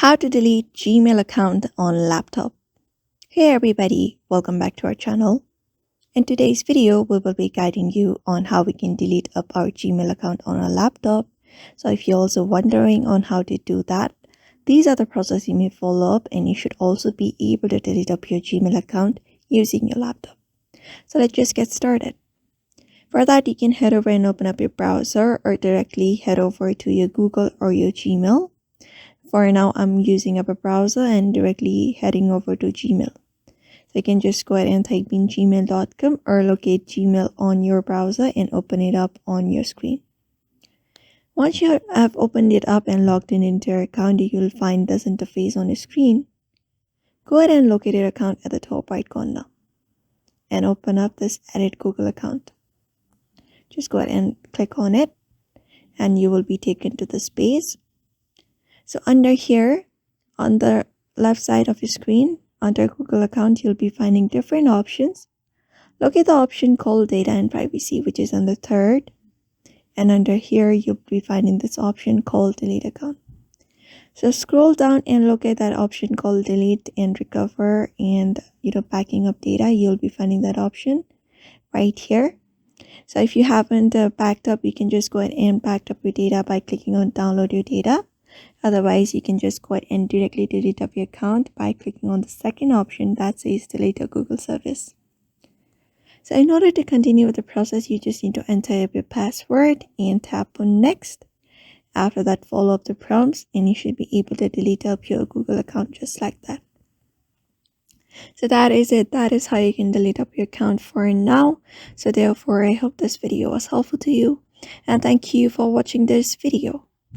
How to delete Gmail account on laptop. Hey everybody, welcome back to our channel. In today's video, we will be guiding you on how we can delete up our Gmail account on our laptop. So if you're also wondering on how to do that, these are the processes you may follow up, and you should also be able to delete up your Gmail account using your laptop. So let's just get started. For that, you can head over and open up your browser or directly head over to your Google or your Gmail. For now, I'm using up a browser and directly heading over to Gmail. So you can just go ahead and type in gmail.com or locate Gmail on your browser and open it up on your screen. Once you have opened it up and logged in into your account, you'll find this interface on your screen. Go ahead and locate your account at the top right corner and open up this Edit Google account. Just go ahead and click on it and you will be taken to this page. So under here, on the left side of your screen, under Google account, you'll be finding different options. Look at the option called Data and Privacy, which is on the third. And under here, you'll be finding this option called Delete Account. So scroll down and look at that option called Delete and Recover and backing up data. You'll be finding that option right here. So if you haven't backed up, you can just go ahead and back up your data by clicking on Download Your Data. Otherwise, you can just go ahead and directly delete up your account by clicking on the second option that says Delete a Google service. So in order to continue with the process, you just need to enter your password and tap on Next. After that, follow up the prompts and you should be able to delete up your Google account just like that. So that is it. That is how you can delete up your account for now. So therefore, I hope this video was helpful to you. And thank you for watching this video.